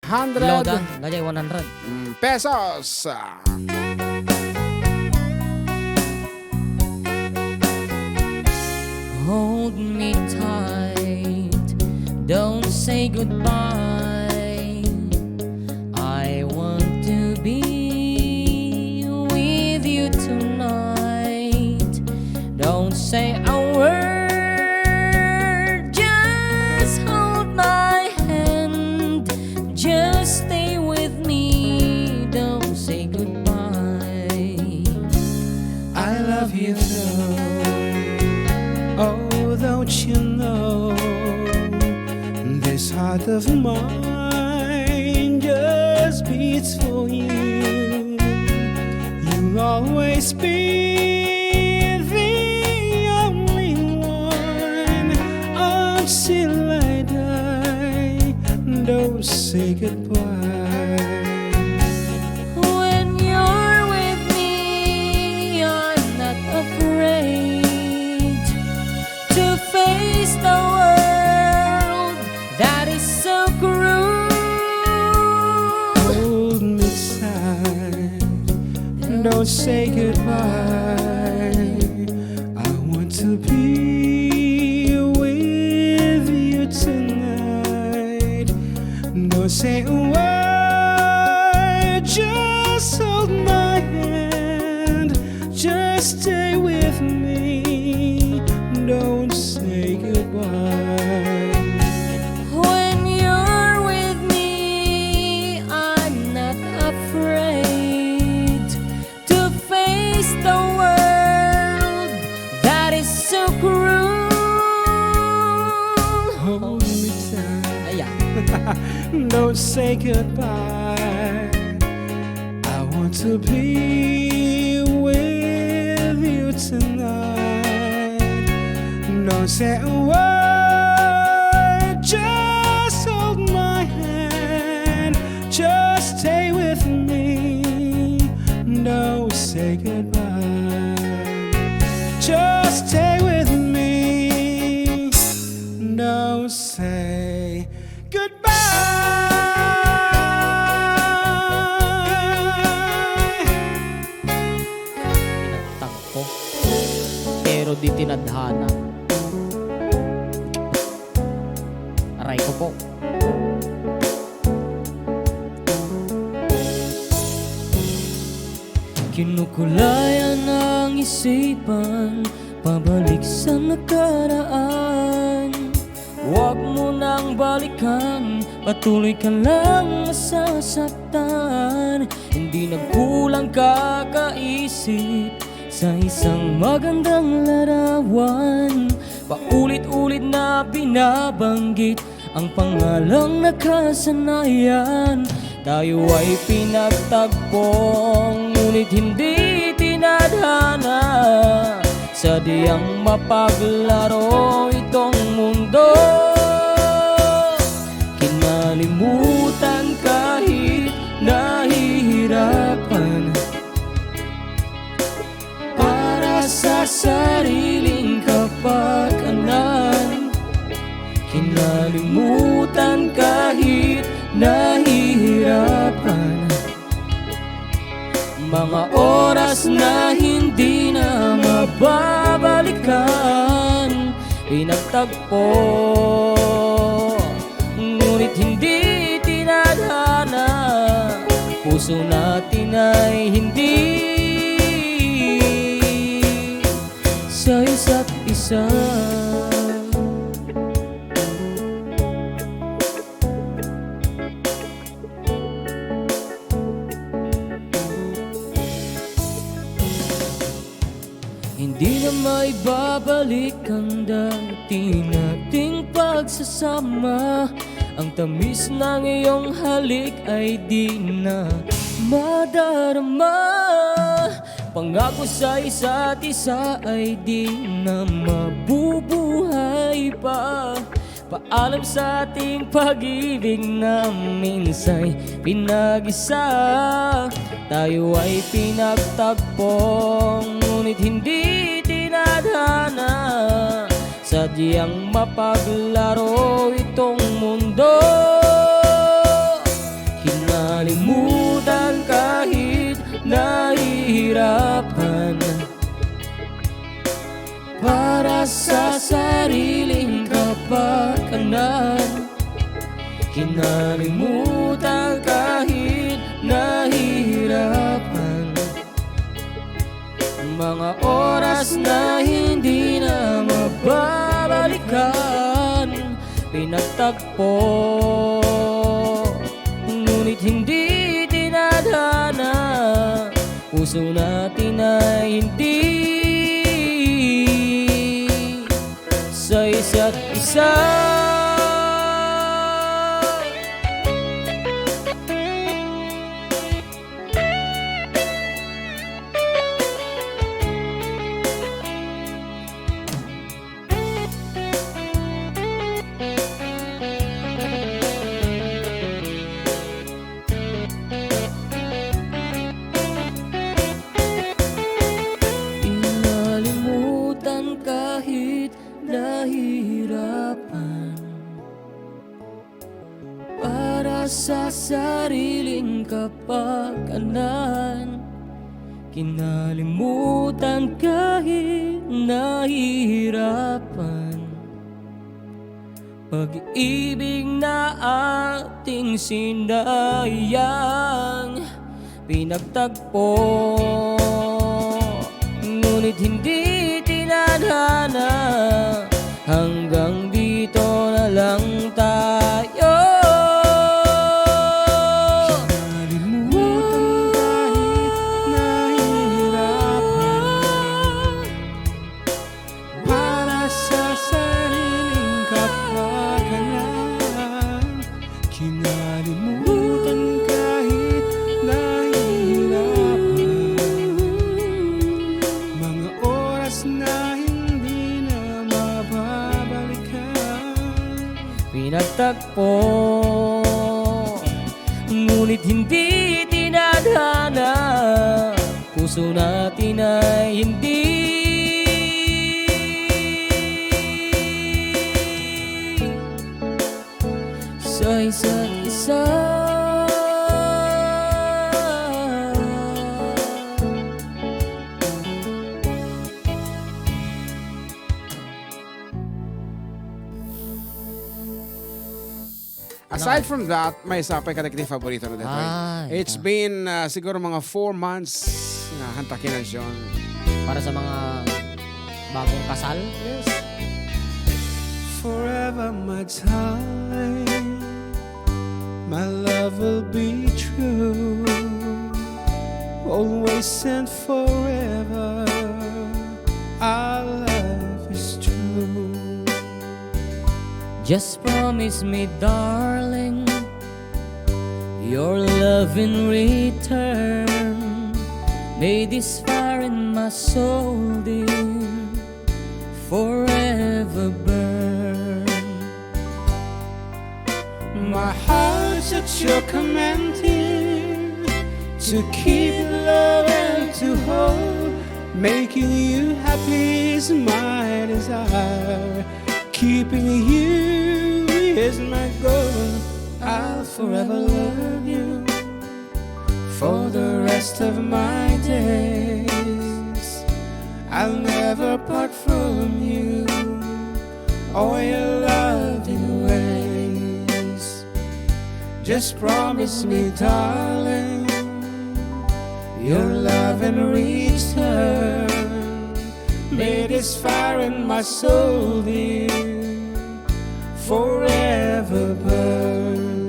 100 Gajay 100 pesos. Hold me tight, don't say goodbye. I want to be with you tonight. Don't say a word, just hold my hand. Just stay with me, don't say goodbye. I love you too. Oh, don't you know, this heart of mine just beats for you. You'll always be the only one until I die. Don't say goodbye. When you're with me, I'm not afraid to face the world that is so cruel. Hold me tight, don't say goodbye. I want to be with you tonight. Don't say a word, just hold my hand. Just stay with me, don't say goodbye. When you're with me, I'm not afraid to face the world that is so cruel. Hold me tight. Ayan. Don't say goodbye. I want to be with you tonight. Don't say a word, just hold my hand. Just stay with me. Don't say goodbye. Just stay with me. Don't say goodbye. Pinagtagpo pero di tinadhana. Aray ko po. Kinukulayan ang isipan, pabalik sa nakaraan. Huwag mo nang balikan, patuloy ka lang masasaktan. Hindi nagkulang kakaisip sa isang magandang larawan. Paulit-ulit na binabanggit ang pangalang nakasanayan. Tayo ay pinagtagpo, ngunit hindi tinadhana. Sadyang mapaglaro itong mundo. Kinalimutan kahit nahihirapan, para sa sariling kapakanan. Kinalimutan kahit nahihirapan, mga oras na hindi na mababalikan. Pinagtagpo, ngunit hindi tinadhana. Puso natin ay hindi sa isa't isa. Hindi na maibabalik ang dati nating pagsasama. Ang tamis ng iyong halik ay di na madarama. Pangako sa isa't isa ay di na mabubuhay pa. Paalam sa ating pag-ibig na minsa'y pinag-isa. Tayo ay pinagtagpo, ngunit hindi tinadhana. Sadyang mapaglaro itong mundo. kapakanan. Kinalimutan kahit nahihirapan, mga oras na hindi na mababalikan. Pinagtagpo, ngunit hindi tinadhana. Puso natin ay hindi sa isa't isa. Kahit nahihirapan, para sa sariling kapakanan. Kinalimutan kahit nahihirapan, pag-ibig na ating sinayang. Pinagtagpo, ngunit hindi tinadhana. Hanggang dito na lang tayo. Kinalimutan kahit nahihirapan, para sa sariling kapakanan. Kinalimutan kahit nahihirapan, mga oras na hindi na mababalikan. Pinagtagpo, ngunit hindi tinadhana. Puso natin ay hindi sa isa't isa. Aside from that, may isa pa ka favorito na dito. It's ito. been siguro mga 4 months na hantakin na siya. Para sa mga bagong kasal. Yes. Forever, my darling, my love will be true, always and forever. Our love is true. Just promise me, darling, your love in return. May this fire in my soul, dear, forever burn. My heart's at your command, dear, to keep love and to hold. Making you happy is my desire. Keeping you is my goal. I'll forever love you for the rest of my days. I'll never part from you or your loving ways. Just promise me, darling, your love and return. May this fire in my soul, dear, forever burn.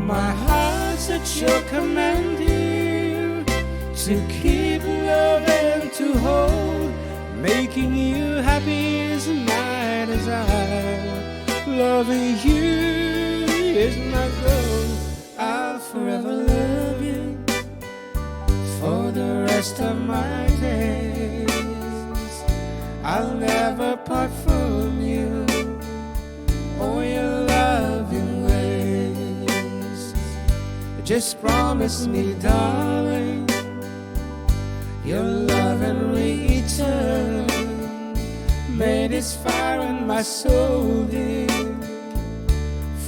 My heart's at your command, dear, to keep love and to hold. Making you happy is my desire. Loving you is my goal. I'll forever love you for the rest of my days. I'll never part from you or your loving ways. Just promise me, darling, your love and return. May this fire in my soul, dear,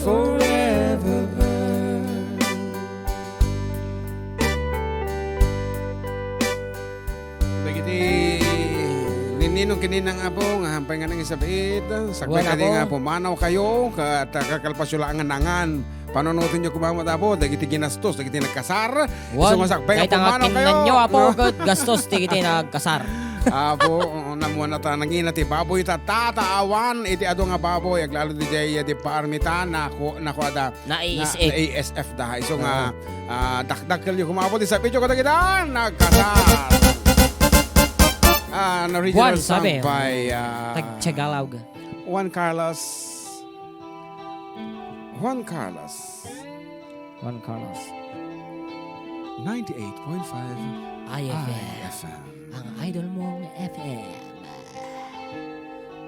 forever burn. Bagiti ninong kininang apo nga hampay nga nang isabit. Sakbay Buwan kadi apo. nga pumanaw kayo kat kakalpasulangan nangan. Panonotin nyo kumamot apo, dagiti ginastos, dagiti nagkasar. Wan, Iso nga sakbay kahit nga ang pumanaw kayo. akin nyo apo, gastos ti kiti nagkasar. Apo, namuan na ta naging ti baboy ta tataawan iti ado nga baboy aglalo di jay di paarmita nako ada Na ASF. ASF da iso nga dakdak kelyo kumabot di sa picture kada kita nagkasar. An original Juan, song sabi. by Tagtsagalawg. Juan Carlos. Juan Carlos. Juan Carlos. 98.5 IFM. IFM. Ang idol mong FM.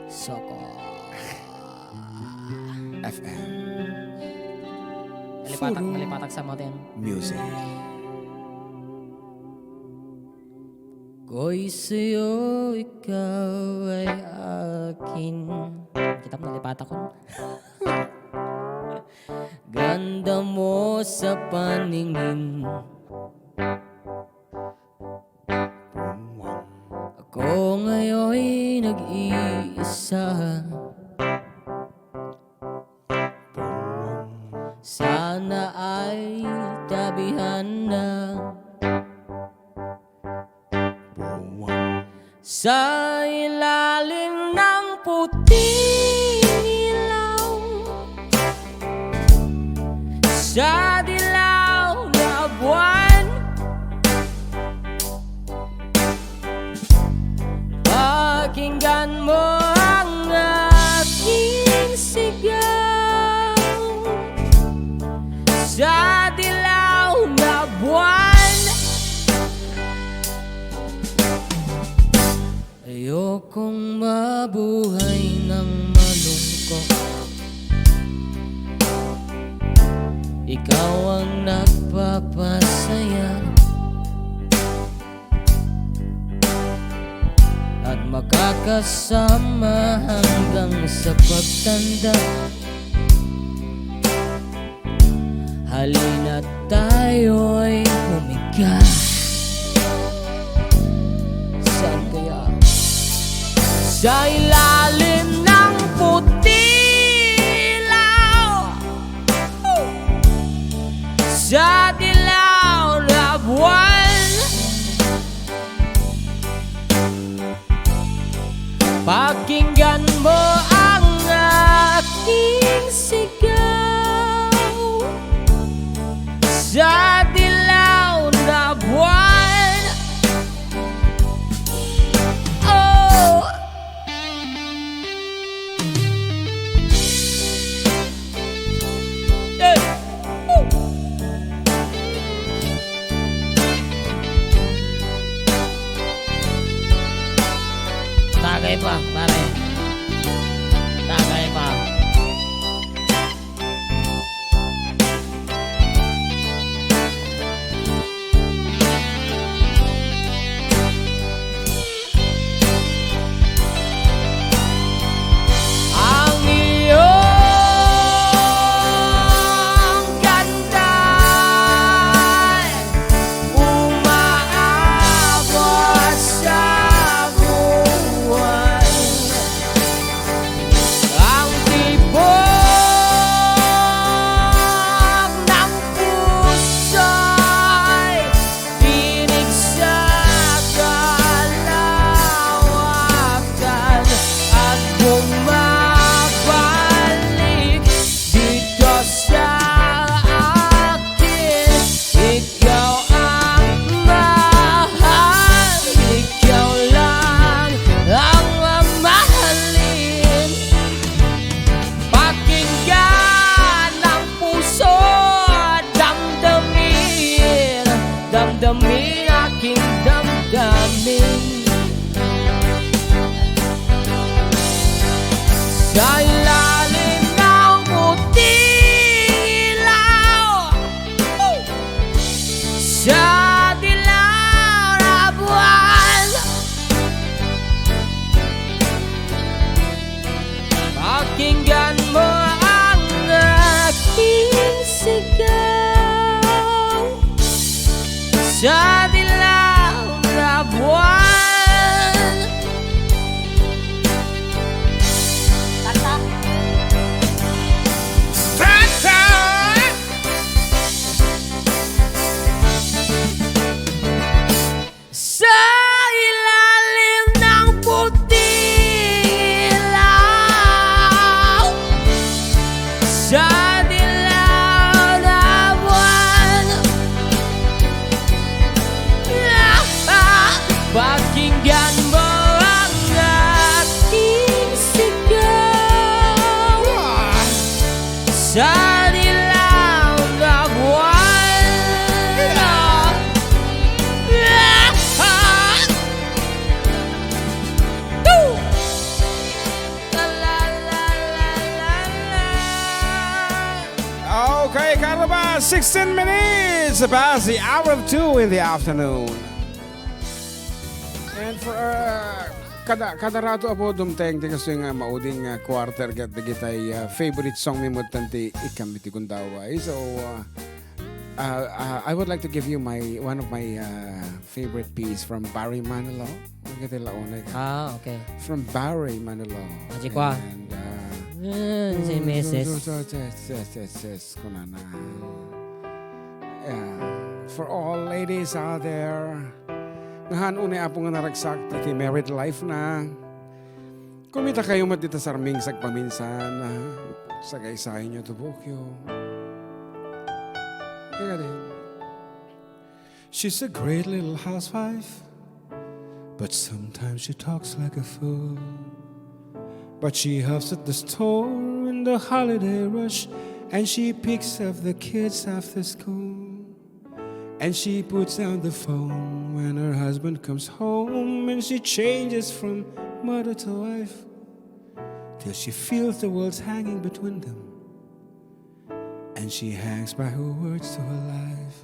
Soko. FM Malipatak sa motin. Music. Ko'y sa'yo, ikaw ay akin. Kita mo nalipatak ko. Ganda mo sa paningin. Ako ngayon'y nag-iisa. Sana ay tabihan na sa ilalim ng puting ilaw, sa dilaw na buwan. Pakinggan mo ang aking sigaw sa dilaw na buwan. Ayokong mabuhay ng malungkot. Ikaw ang nagpapasaya at makakasama hanggang sa pagtanda. Halina't tayo'y humiga. Saan kaya? Sa ilalim ng puting ilaw, sa dilaw na buwan. Pakinggan mo ang aking sigaw sa dilaw na buwan. Oh, are the love of one. La, la, la, la, la. Okay, Caraba, 16 minutes past the hour of 2 in the afternoon. And for kada rato apo dumteng ti kasi nga mauding quarter kat gitay favorite song mi tanti ikam iti kundaway. So I would like to give you one of my favorite piece from Barry Manilow. Ah, okay. From Barry Manilow. Ajikwa. And Si Mrs. Kunana. Yeah. For all ladies out there, ngahan unay apo nga naragsak iti married life na. Kumita kayo matita sarming sagpaminsan sa kaisahin nyo tubokyo. Kaya din. She's a great little housewife, but sometimes she talks like a fool. But she helps at the store in the holiday rush, and she picks up the kids after school. And she puts down the phone when her husband comes home, and she changes from mother to wife till she feels the world's hanging between them, and she hangs by her words to her life.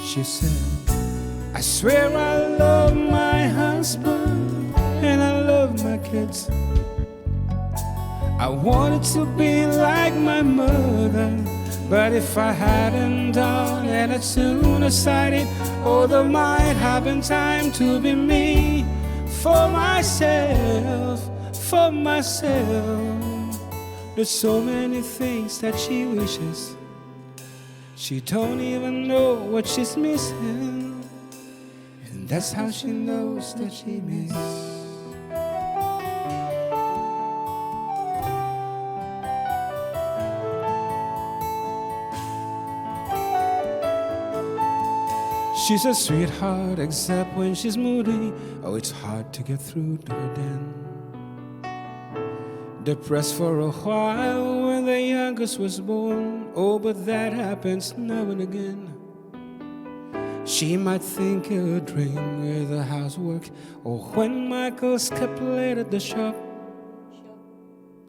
She said, I swear I love my husband and I love my kids. I wanted to be like my mother, but if I hadn't done it as soon as I did, oh, there might have been time to be me for myself, for myself. There's so many things that she wishes. She don't even know what she's missing, and that's how she knows that she misses. She's a sweetheart except when she's moody. Oh, it's hard to get through to her then. Depressed for a while when the youngest was born. Oh, but that happens now and again. She might think he'll drink with the housework, or when Michael's kept late at the shop,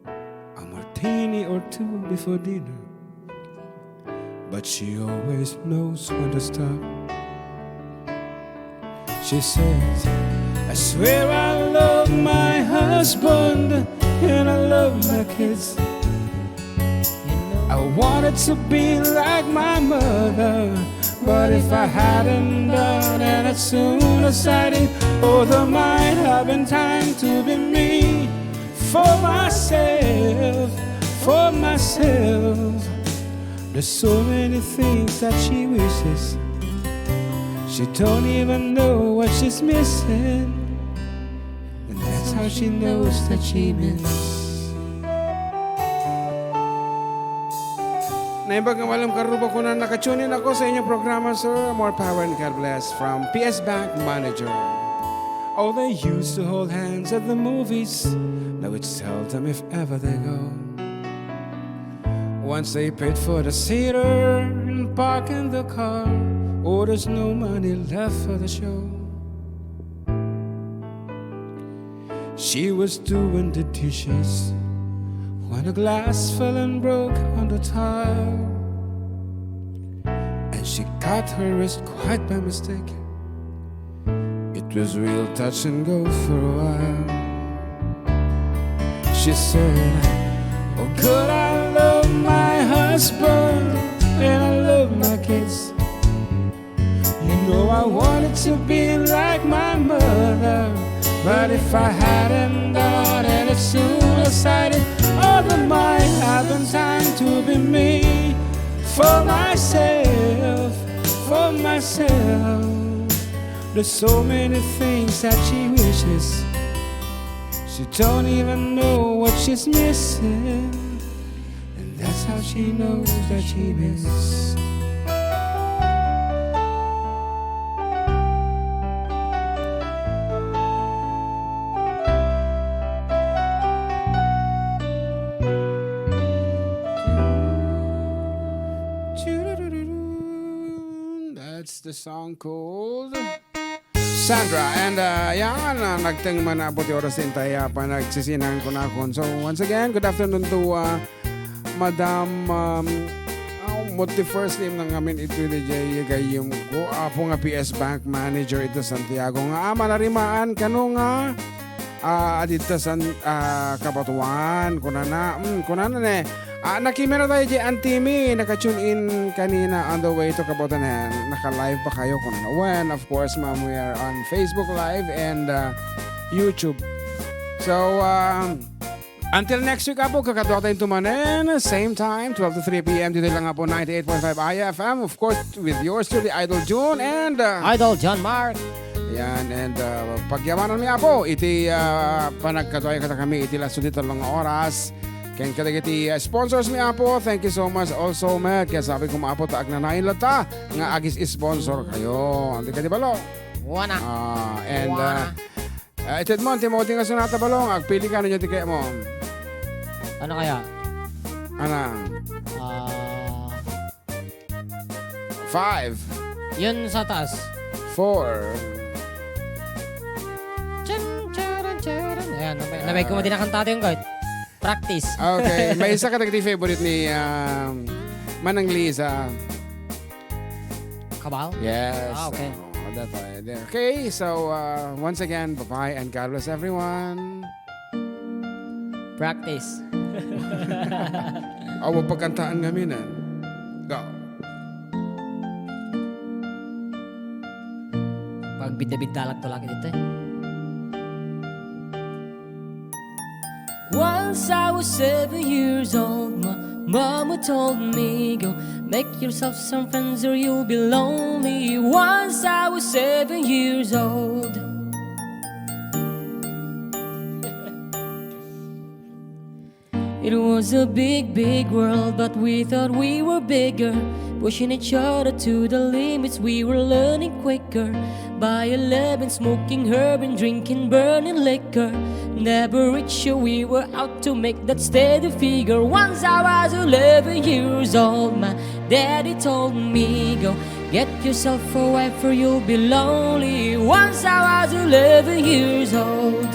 a martini or two before dinner. But she always knows when to stop. She says, I swear I love my husband and I love my kids. I wanted to be like my mother, but if I hadn't done it as soon as I did, oh, there might have been time to be me for myself, for myself. There's so many things that she wishes. She don't even know what she's missing, and that's how she knows that she misses. Naibag walang karubo ko na nakatunin ako sa inyong programa, sir. More power and God bless from PS Bank Manager. Oh, they used to hold hands at the movies. Now it's seldom if ever they go. Once they paid for the theater and park in the car. Oh, there's no money left for the show. She was doing the dishes when a glass fell and broke on the tile, and she cut her wrist quite by mistake. It was real touch and go for a while. She said, oh, good, I love my husband and I love my kids. You know I wanted to be like my mother, but if I hadn't done it as soon as I did, oh, there might have been time to be me for myself, for myself. There's so many things that she wishes. She don't even know what she's missing, and that's how she knows that she misses. It's the song called Sandra. And yan, nagtang man na puti oras din tayo pa nagsisinan ko na ako. So once again, good afternoon to Madam what the first name ng amin ito DJ gayong ko apo nga PS Bank Manager ito Santiago nga ama narimaan kano nga adito sa Kabatuan kunana ne nakimera tayo di Antimi naka-tune in kanina on the way to Kabatuan naka-live pa kayo kunana when of course ma'am we are on Facebook Live and YouTube so until next week po, kakadwa tayong tumanin. Same time, 12 to 3 p.m. Dito lang po, 98.5 IFM. Of course, with yours truly, Idol June and... Idol John Mark. Yan, and pagyamanan niya po, iti panagkadwa kata kami, iti laso dito lang oras. Kaya kadagiti sponsors niya po, thank you so much also, Matt. Kaya sabi ko maapo, taag na nailata, nga agis sponsor kayo. Hindi ka di balo? Wana. And... itid mo, Timothy nga sunata balong, agpili ka na nyo tikaya mo. Ano kaya? Ano? 5. Yun sa taas. 4. Ayan, nabay ko mo din nakanta yung guard. Practice. Okay, may isa ka nagti favorite ni Manang Lisa. Kabal? Yes. Okay. That's right. Okay, so once again, bye-bye and God bless everyone. Practice. Awa pagkantaan kami na. Go. Pag bida-bidalag to lagi dito eh. Once I was 7 years old, my mama told me, go make yourself some friends or you'll be lonely. Once I was 7 years old. It was a big, big world, but we thought we were bigger. Pushing each other to the limits, we were learning quicker. By 11, smoking herb and drinking burning liquor. Never richer, we were out to make that steady figure. Once I was 11 years old, my daddy told me, go get yourself a wife or you'll be lonely. Once I was 11 years old.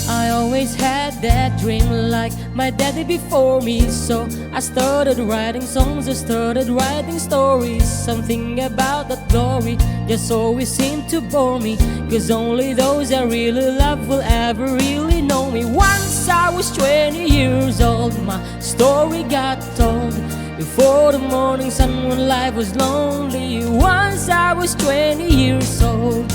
I always had that dream like my daddy before me. So I started writing songs, I started writing stories. Something about that glory just always seemed to bore me, 'cause only those I really love will ever really know me. Once I was 20 years old, my story got told before the morning sun when life was lonely. Once I was 20 years old.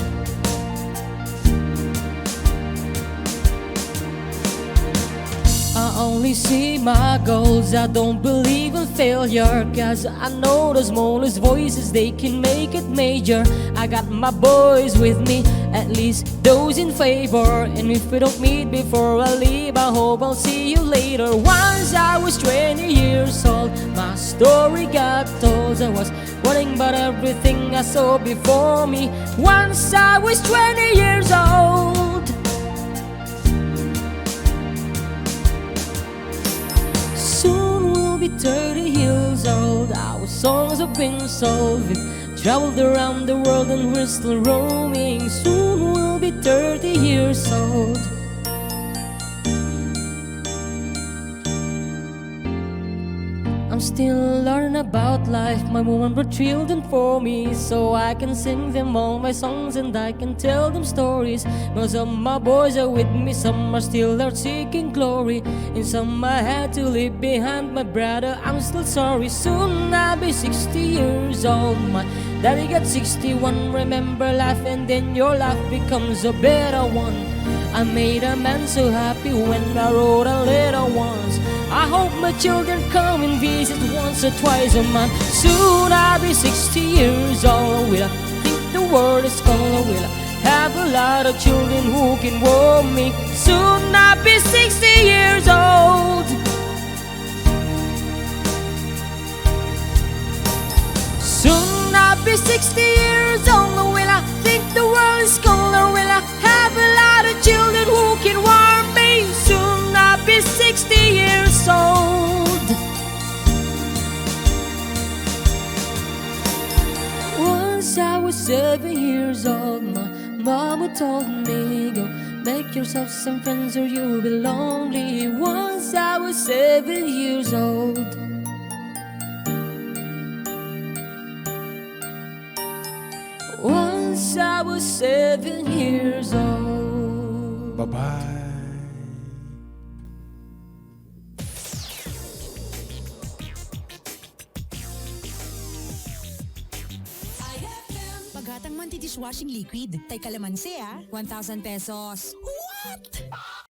I only see my goals, I don't believe in failure, 'cause I know the smallest voices, they can make it major. I got my boys with me, at least those in favor. And if we don't meet before I leave, I hope I'll see you later. Once I was 20 years old, my story got told. I was worrying about everything I saw before me. Once I was 20 years old. Soon we'll be 30 years old. Our songs have been sold. We've traveled around the world and we're still roaming. Soon we'll be 30 years old. I'm still learning about life. My woman brought children for me, so I can sing them all my songs and I can tell them stories. Most of my boys are with me, some are still out seeking glory, and some I had to leave behind. My brother, I'm still sorry. Soon I'll be 60 years old. My daddy got 61. Remember life, and then your life becomes a better one. I made a man so happy when I wrote a letter once. I hope my children come and visit once or twice a month. Soon I'll be 60 years old. Will I think the world is cold? Will I have a lot of children who can warm me? Soon I'll be 60 years old. Soon I'll be 60 years old. Will I think the world is cold? Or will I have a lot of children who can warm me? Soon I'll be 60 years old. 7 years old, my mama told me, go make yourself some friends or you'll be lonely. Once I was 7 years old. Once I was 7 years old. Bye-bye. Paghatang manti dishwashing liquid. Tay kalamansi 1,000 pesos. What?